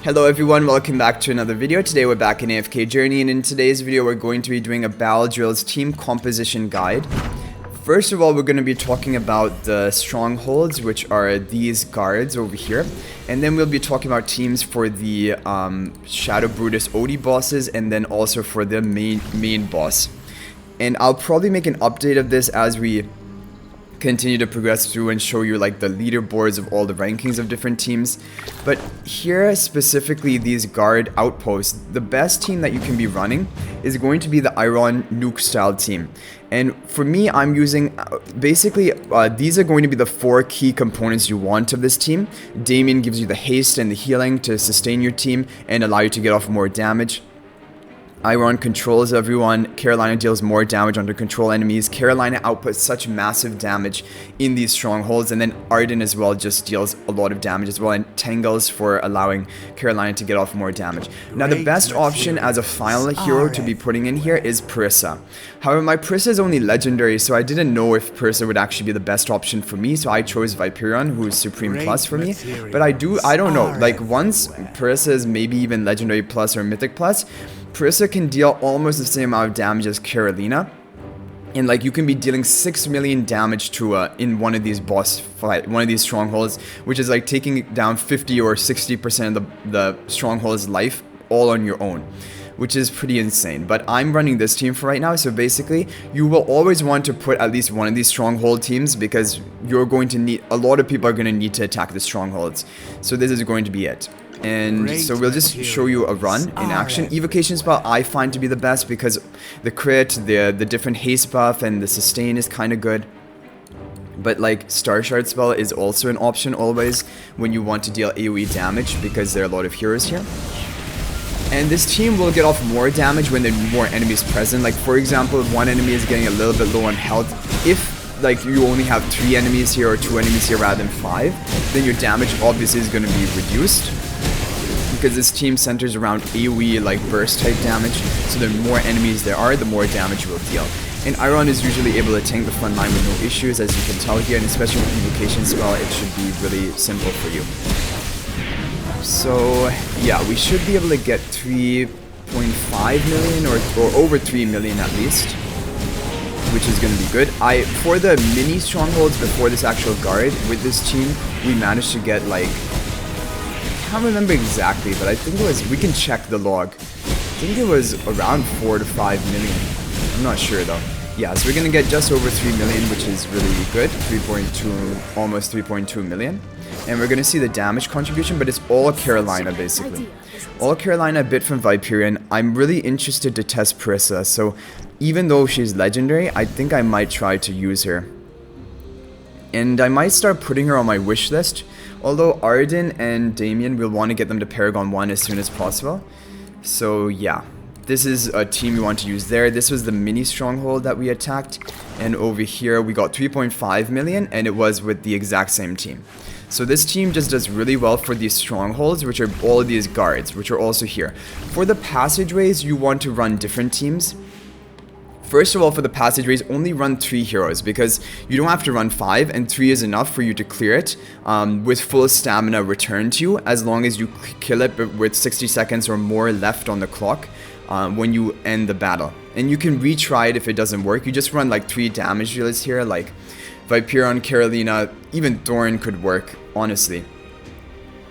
Hello everyone, welcome back to another video. Today we're back in AFK Journey, and in today's video we're going to be doing a Battle Drills team composition guide. First of all, we're going to be talking about the Strongholds, which are these guards over here. And then we'll be talking about teams for the Shadow Brutus OD bosses, and then also for the main boss. And I'll probably make an update of this as we continue to progress through and show you like the leaderboards of all the rankings of different teams. But here specifically, these guard outposts, the best team that you can be running is going to be the Iron nuke style team. And for me, I'm using basically these are going to be the 4 key components you want of this team. Damien gives you the haste and the healing to sustain your team and allow you to get off more damage. Iron controls everyone. Carolina deals more damage under control enemies. Carolina outputs such massive damage in these strongholds, and then Arden as well just deals a lot of damage as well, and Tangles for allowing Carolina to get off more damage. Now the best option as a final hero to be putting in here is Parissa. However, my Parissa is only legendary, so I didn't know if Parissa would actually be the best option for me, so I chose Viperion, who is Supreme Plus for me. But I don't know, like once Parissa is maybe even Legendary Plus or Mythic Plus, Parissa can deal almost the same amount of damage as Carolina, and like you can be dealing 6 million damage to in one of these boss fight, one of these strongholds, which is like taking down 50 or 60% of the stronghold's life all on your own, which is pretty insane. But I'm running this team for right now, so basically you will always want to put at least one of these stronghold teams, because you're going to need, a lot of people are going to need to attack the strongholds, so this is going to be it. And so we'll just show you a run in action. Evocation spell I find to be the best because the crit, the different haste buff, and the sustain is kind of good. But like Star Shard spell is also an option always when you want to deal AoE damage, because there are a lot of heroes here. And this team will get off more damage when there are more enemies present. Like for example, if one enemy is getting a little bit low on health, if like you only have 3 enemies here or 2 enemies here rather than 5, then your damage obviously is going to be reduced, because this team centers around AoE like burst type damage, so the more enemies there are, the more damage you will deal. And Iron is usually able to tank the front line with no issues, as you can tell here, and especially with Evocation spell, it should be really simple for you. So yeah, we should be able to get 3.5 million or over 3 million at least, which is going to be good. For the mini strongholds before this actual guard, with this team, we managed to get like, I can't remember exactly, but I think it was, we can check the log. I think it was around 4 to 5 million. I'm not sure though. Yeah, so we're gonna get just over 3 million, which is really good. 3.2, almost 3.2 million. And we're gonna see the damage contribution, but it's all Carolina basically. All Carolina, a bit from Viperion. I'm really interested to test Parissa, so even though she's legendary, I think I might try to use her. And I might start putting her on my wish list. Although Arden and Damien will want to get them to Paragon 1 as soon as possible. So yeah, this is a team you want to use there. This was the mini stronghold that we attacked. And over here we got 3.5 million, and it was with the exact same team. So this team just does really well for these strongholds, which are all of these guards, which are also here. For the passageways, you want to run different teams. First of all, for the passageways, only run 3 heroes, because you don't have to run 5, and 3 is enough for you to clear it with full stamina returned to you, as long as you kill it with 60 seconds or more left on the clock when you end the battle. And you can retry it if it doesn't work. You just run like 3 damage dealers here, like Viperion, Carolina, even Thorn could work, honestly.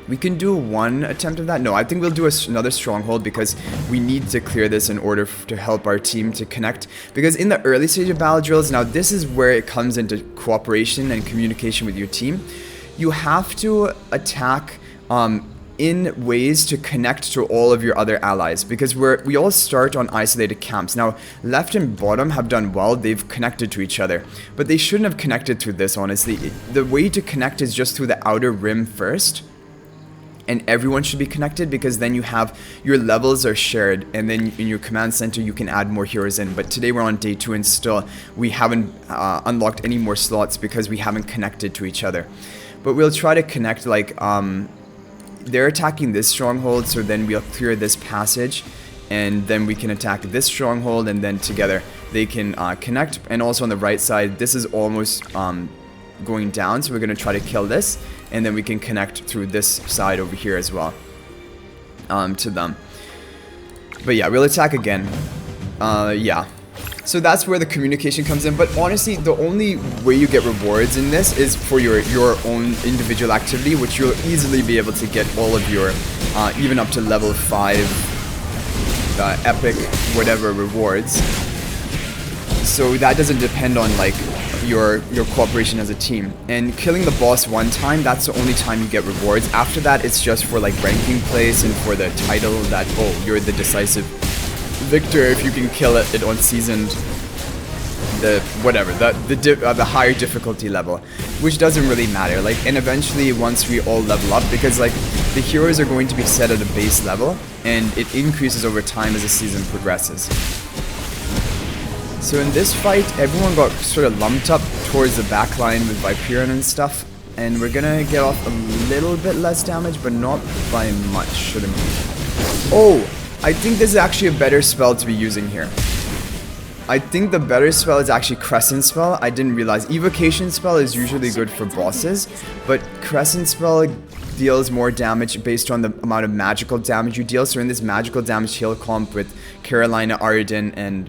We can do 1 attempt of that. No, I think we'll do another stronghold, because we need to clear this in order to help our team to connect. Because in the early stage of battle drills, now this is where it comes into cooperation and communication with your team. You have to attack in ways to connect to all of your other allies, because we all start on isolated camps. Now, left and bottom have done well, they've connected to each other, but they shouldn't have connected through this, honestly. The way to connect is just through the outer rim first. And everyone should be connected, because then you have your levels are shared, and then in your command center you can add more heroes in. But today we're on day 2, and still we haven't unlocked any more slots because we haven't connected to each other. But we'll try to connect, like they're attacking this stronghold, so then we'll clear this passage, and then we can attack this stronghold, and then together they can connect. And also on the right side, this is almost going down, so we're going to try to kill this, and then we can connect through this side over here as well. to them. But yeah, we'll attack again. Yeah. So that's where the communication comes in, but honestly, the only way you get rewards in this is for your own individual activity, which you'll easily be able to get all of your, even up to level 5, epic, whatever rewards. So that doesn't depend on, like, your cooperation as a team. And killing the boss one time, that's the only time you get rewards. After that, it's just for, like, ranking place and for the title that, oh, you're the decisive victor if you can kill it on seasoned, the higher difficulty level, which doesn't really matter. Like, and eventually once we all level up, because like the heroes are going to be set at a base level and it increases over time as the season progresses. So in this fight, everyone got sort of lumped up towards the back line with Viperion and stuff, and we're gonna get off a little bit less damage, but not by much, shouldn't we? Oh! I think this is actually a better spell to be using here. I think the better spell is actually Crescent spell. I didn't realize. Evocation spell is usually good for bosses, but Crescent spell deals more damage based on the amount of magical damage you deal. So in this magical damage heal comp with Carolina, Arden, and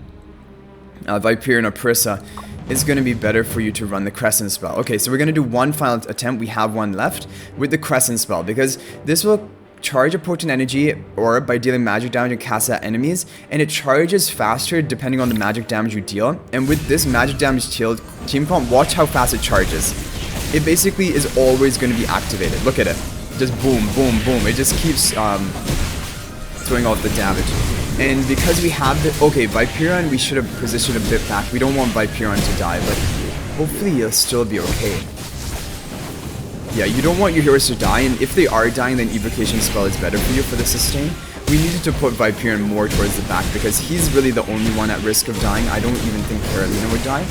Viperion or Prissa, it's going to be better for you to run the Crescent spell. Okay, so we're going to do one final attempt. We have one left with the Crescent spell, because this will charge a potent energy orb by dealing magic damage and cast at enemies, and it charges faster depending on the magic damage you deal. And with this magic damage team comp, watch how fast it charges. It basically is always going to be activated. Look at it, just boom, boom, boom. It just keeps throwing off the damage. And because we have the Viperion, we should have positioned a bit back. We don't want Viperion to die, but hopefully he'll still be okay. Yeah, you don't want your heroes to die, and if they are dying, then Evocation spell is better for you for the sustain. We needed to put Viperion more towards the back, because he's really the only one at risk of dying. I don't even think Carolina would die,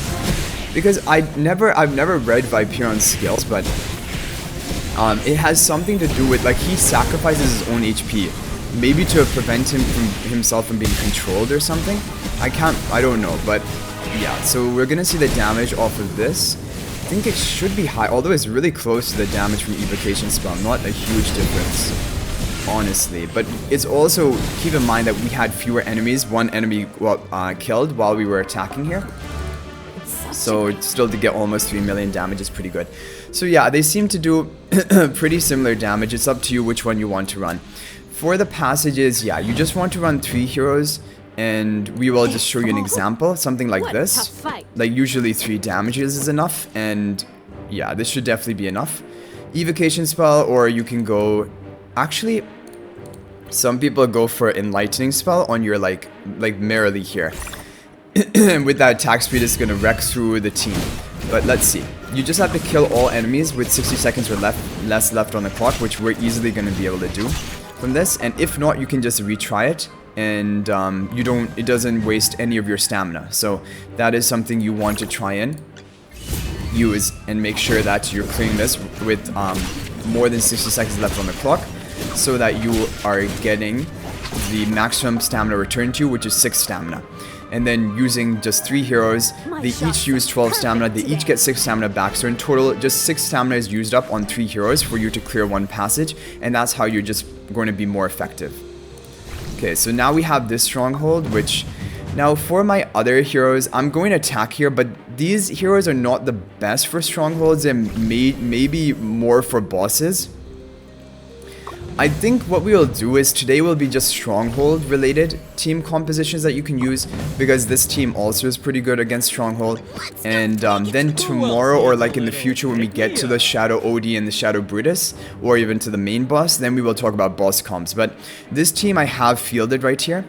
because I've never read Viperion's skills, but it has something to do with, like, he sacrifices his own HP, maybe to prevent himself from being controlled or something. I don't know, but yeah. So we're gonna see the damage off of this. I think it should be high, although it's really close to the damage from Evocation spell. Not a huge difference, honestly. But it's also, keep in mind that we had fewer enemies. One enemy killed while we were attacking here. So still to get almost 3 million damage is pretty good. So yeah, they seem to do pretty similar damage. It's up to you which one you want to run. For the passages, yeah, you just want to run 3 heroes. And we will just show you an example, something like this. Like usually 3 damages is enough, and yeah, this should definitely be enough. Evocation spell, or you can go, actually, some people go for enlightening spell on your like merrily here. With that attack speed, it's gonna wreck through the team. But let's see. You just have to kill all enemies with 60 seconds or less left on the clock, which we're easily gonna be able to do from this. And if not, you can just retry it. And it doesn't waste any of your stamina. So that is something you want to try and use, and make sure that you're clearing this with more than 60 seconds left on the clock, so that you are getting the maximum stamina returned to you, which is 6 stamina. And then using just 3 heroes, they each use 12 stamina, they each get 6 stamina back. So in total, just 6 stamina is used up on 3 heroes for you to clear 1 passage, and that's how you're just going to be more effective. Okay, so now we have this Stronghold, which, now for my other heroes, I'm going to attack here, but these heroes are not the best for Strongholds, and maybe more for bosses. I think what we will do is today will be just Stronghold related team compositions that you can use, because this team also is pretty good against Stronghold. And then tomorrow, or like in the future when we get to the Shadow Odie and the Shadow Brutus, or even to the main boss, then we will talk about boss comps. But this team I have fielded right here.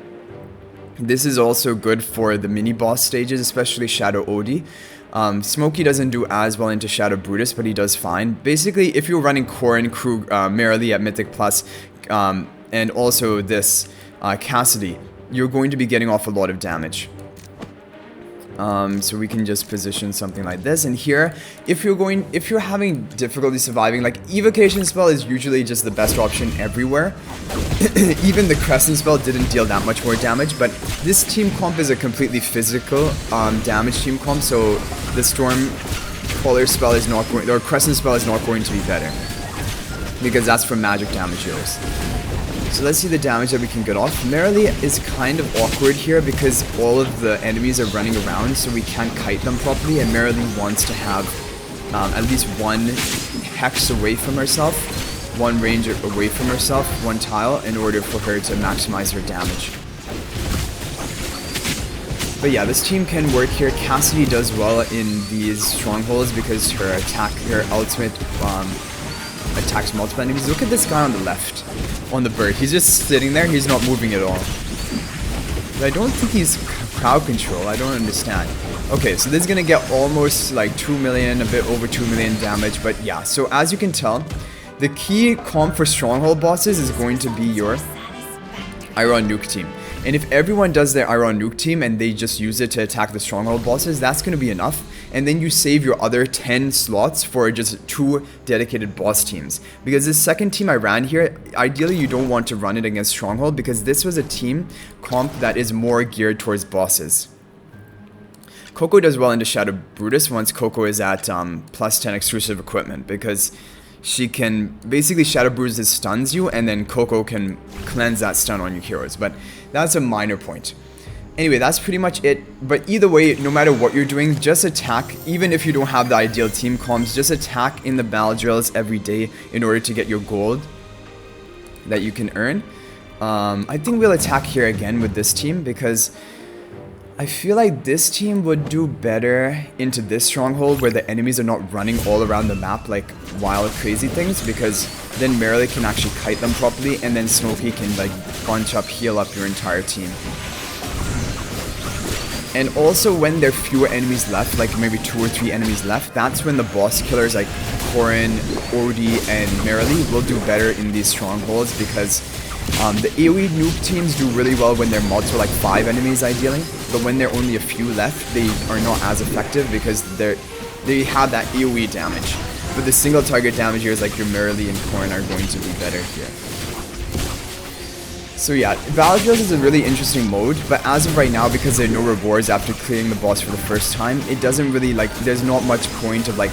This is also good for the mini boss stages, especially Shadow Odie. Smokey doesn't do as well into Shadow Brutus, but he does fine. Basically, if you're running Corrin, Krug, Merrily at Mythic Plus, and also this Cassidy, you're going to be getting off a lot of damage. So we can just position something like this. And here, if you're having difficulty surviving, like Evocation spell is usually just the best option everywhere. Even the Crescent spell didn't deal that much more damage, but this team comp is a completely physical damage team comp, so the Stormcaller spell is not going, or Crescent spell is not going to be better, because that's for magic damage heroes. So let's see the damage that we can get off. Merrily is kind of awkward here because all of the enemies are running around, so we can't kite them properly, and Merrily wants to have at least one hex away from herself, one range away from herself, one tile, in order for her to maximize her damage. But yeah, this team can work here. Cassidy does well in these strongholds because her ultimate attacks multiple enemies. Look at this guy on the left, on the bird. He's just sitting there. He's not moving at all. But I don't think he's crowd control. I don't understand. Okay, so this is gonna get almost like 2 million, a bit over 2 million damage. But yeah, so as you can tell, the key comp for stronghold bosses is going to be your Iron Nuke team. And if everyone does their Iron Nuke team and they just use it to attack the stronghold bosses, that's going to be enough. And then you save your other 10 slots for just 2 dedicated boss teams. Because this second team I ran here, ideally you don't want to run it against stronghold because this was a team comp that is more geared towards bosses. Coco does well into Shadow Brutus once Coco is at plus 10 exclusive equipment, because she can basically Shadow Brutus stuns you, and then Coco can cleanse that stun on your heroes. But that's a minor point. Anyway, that's pretty much it. But either way, no matter what you're doing, just attack. Even if you don't have the ideal team comps, just attack in the battle drills every day in order to get your gold that you can earn. I think we'll attack here again with this team because I feel like this team would do better into this stronghold where the enemies are not running all around the map like wild crazy things, because then Merrily can actually kite them properly, and then Smokey can like bunch up, heal up your entire team. And also when there are fewer enemies left, like maybe 2 or 3 enemies left, that's when the boss killers like Corin, Odie, and Merrily will do better in these strongholds, because the AoE nuke teams do really well when they're multiple, like 5 enemies ideally, but when there are only a few left, they are not as effective because they have that AoE damage. But the single target damage here is like your Merrily and Corrin are going to be better here. So yeah, Battle Drills is a really interesting mode, but as of right now, because there are no rewards after clearing the boss for the first time, it doesn't really like, there's not much point of like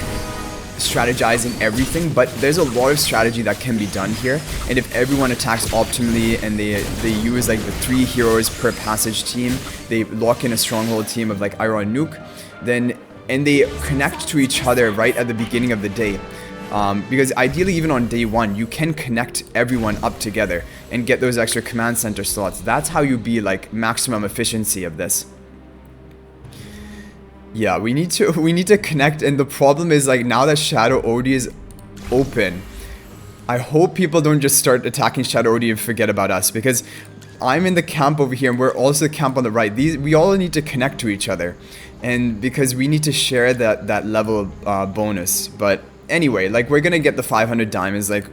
strategizing everything, but there's a lot of strategy that can be done here. And if everyone attacks optimally and they use like the 3 heroes per passage team, they lock in a stronghold team of like Iron Nuke, then and they connect to each other right at the beginning of the day, because ideally even on day 1 you can connect everyone up together and get those extra command center slots. That's how you be like maximum efficiency of this. Yeah, we need to connect, and the problem is like now that Shadow Odie is open, I hope people don't just start attacking Shadow Odie and forget about us, because I'm in the camp over here and we're also the camp on the right. We all need to connect to each other, and because we need to share that level bonus. But anyway, like we're gonna get the 500 diamonds, like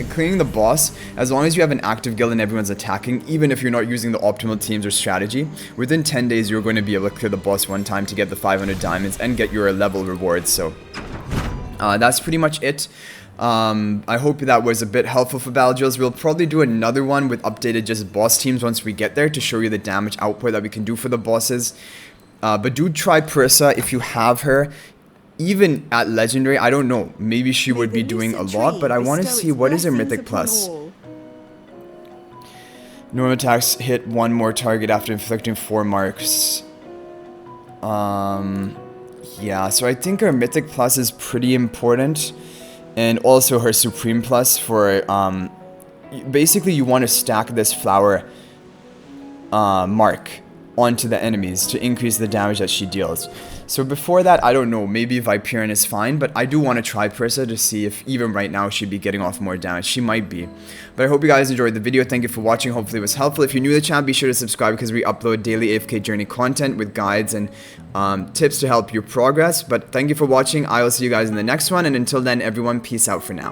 clearing the boss, as long as you have an active guild and everyone's attacking, even if you're not using the optimal teams or strategy, within 10 days you're going to be able to clear the boss one time to get the 500 diamonds and get your level rewards. So that's pretty much it. I hope that was a bit helpful for Battle Drills. We'll probably do another one with updated just boss teams once we get there to show you the damage output that we can do for the bosses. But do try Parissa if you have her. Even at Legendary, I don't know, maybe she would be doing a lot, but I want to see what is her Mythic Plus. Normal attacks hit 1 more target after inflicting 4 marks. Yeah, so I think her Mythic Plus is pretty important. And also her Supreme Plus for, basically you want to stack this flower mark onto the enemies to increase the damage that she deals. So before that, I don't know, maybe Viperion is fine, but I do want to try Parissa to see if even right now she'd be getting off more damage. She might be. But I hope you guys enjoyed the video. Thank you for watching. Hopefully it was helpful. If you're new to the channel, be sure to subscribe because we upload daily AFK journey content with guides and tips to help you progress. But thank you for watching. I will see you guys in the next one. And until then, everyone, peace out for now.